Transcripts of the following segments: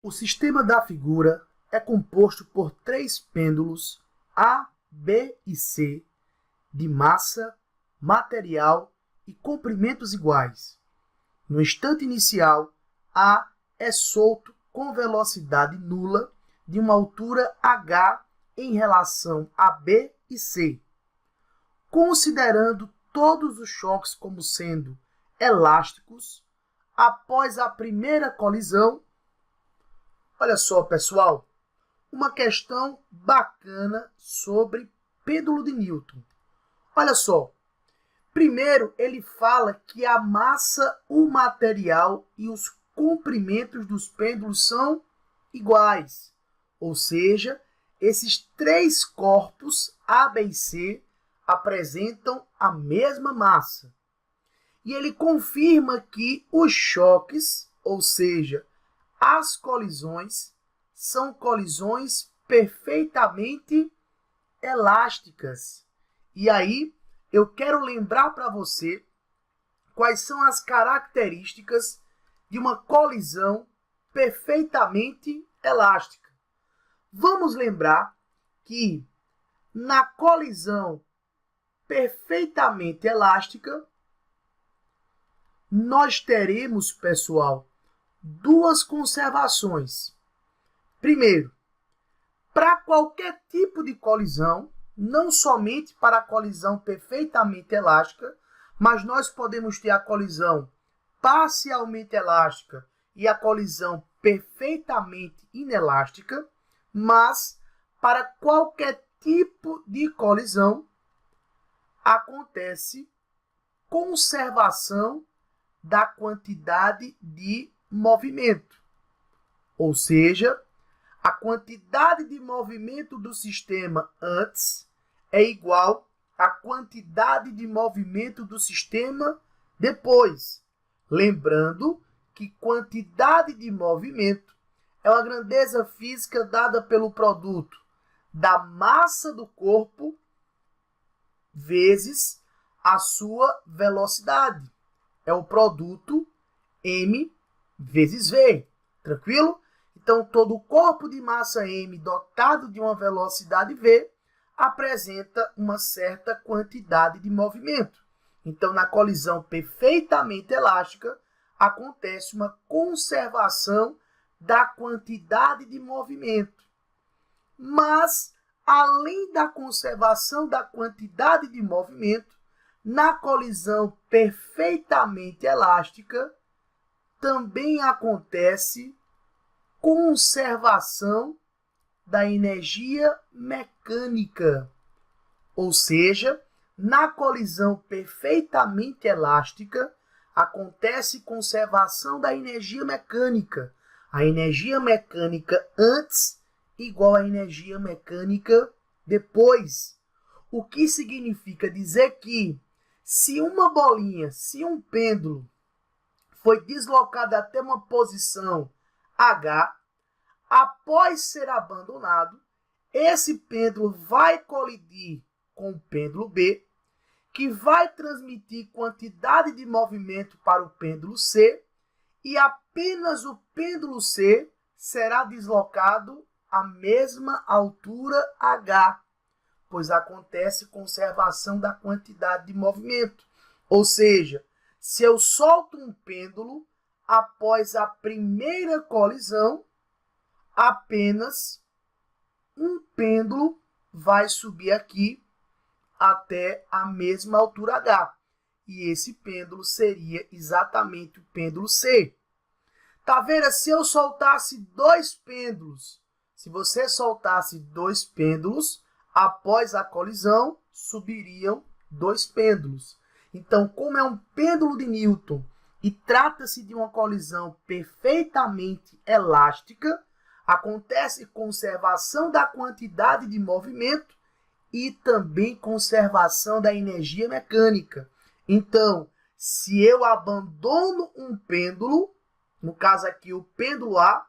O sistema da figura é composto por três pêndulos A, B e C de massa, material e comprimentos iguais. No instante inicial, A é solto com velocidade nula de uma altura h em relação a B e C. Considerando todos os choques como sendo elásticos, após a primeira colisão, olha só, pessoal, uma questão bacana sobre pêndulo de Newton. Olha só, primeiro ele fala que a massa, o material e os comprimentos dos pêndulos são iguais. Ou seja, esses três corpos, A, B e C, apresentam a mesma massa. E ele confirma que os choques, ou seja, as colisões, são colisões perfeitamente elásticas. E aí, eu quero lembrar para você quais são as características de uma colisão perfeitamente elástica. Vamos lembrar que na colisão perfeitamente elástica, nós teremos, pessoal, duas conservações. Primeiro, para qualquer tipo de colisão, não somente para a colisão perfeitamente elástica, mas nós podemos ter a colisão parcialmente elástica e a colisão perfeitamente inelástica, mas para qualquer tipo de colisão acontece conservação da quantidade de movimento. Ou seja, a quantidade de movimento do sistema antes é igual à quantidade de movimento do sistema depois. Lembrando que quantidade de movimento é uma grandeza física dada pelo produto da massa do corpo vezes a sua velocidade. É o produto m vezes v. Tranquilo? Então, todo o corpo de massa m dotado de uma velocidade v apresenta uma certa quantidade de movimento. Então, na colisão perfeitamente elástica, acontece uma conservação da quantidade de movimento. Mas, além da conservação da quantidade de movimento, na colisão perfeitamente elástica, também acontece conservação da energia mecânica. Ou seja, na colisão perfeitamente elástica, acontece conservação da energia mecânica. A energia mecânica antes igual à energia mecânica depois. O que significa dizer que se uma bolinha, se um pêndulo foi deslocado até uma posição H, após ser abandonado, esse pêndulo vai colidir com o pêndulo B, que vai transmitir quantidade de movimento para o pêndulo C, e apenas o pêndulo C será deslocado à mesma altura H, pois acontece conservação da quantidade de movimento. Ou seja, se eu solto um pêndulo após a primeira colisão, apenas um pêndulo vai subir aqui até a mesma altura H. E esse pêndulo seria exatamente o pêndulo C. Tá vendo? Se eu soltasse dois pêndulos, se você soltasse dois pêndulos, após a colisão, subiriam dois pêndulos. Então, como é um pêndulo de Newton e trata-se de uma colisão perfeitamente elástica, acontece conservação da quantidade de movimento e também conservação da energia mecânica. Então, se eu abandono um pêndulo, no caso aqui o pêndulo A,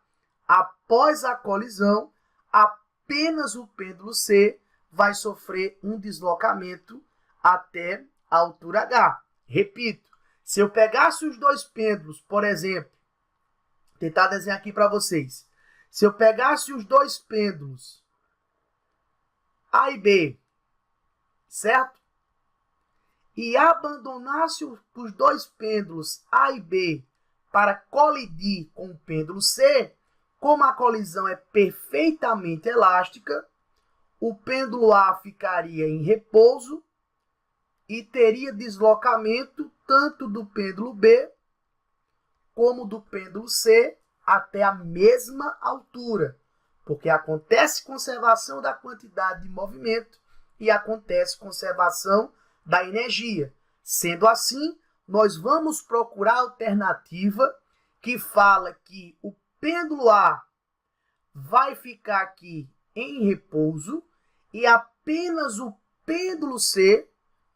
após a colisão, apenas o pêndulo C vai sofrer um deslocamento até a altura H. Repito, se eu pegasse os dois pêndulos, por exemplo, tentar desenhar aqui para vocês. Se eu pegasse os dois pêndulos A e B, certo? E abandonasse os dois pêndulos A e B para colidir com o pêndulo C, como a colisão é perfeitamente elástica, o pêndulo A ficaria em repouso e teria deslocamento tanto do pêndulo B como do pêndulo C até a mesma altura, porque acontece conservação da quantidade de movimento e acontece conservação da energia. Sendo assim, nós vamos procurar a alternativa que fala que o pêndulo A vai ficar aqui em repouso e apenas o pêndulo C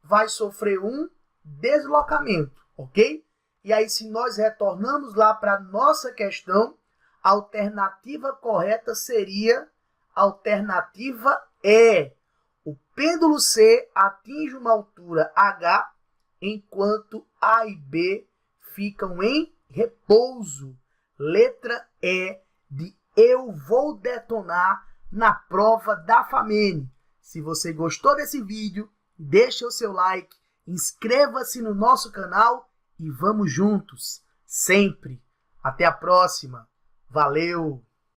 vai sofrer um deslocamento, ok? E aí, se nós retornamos lá para a nossa questão, a alternativa correta seria a alternativa E. O pêndulo C atinge uma altura H, enquanto A e B ficam em repouso. Letra E de Eu Vou Detonar na prova da FAMENE. Se você gostou desse vídeo, deixa o seu like, inscreva-se no nosso canal e vamos juntos, sempre. Até a próxima. Valeu!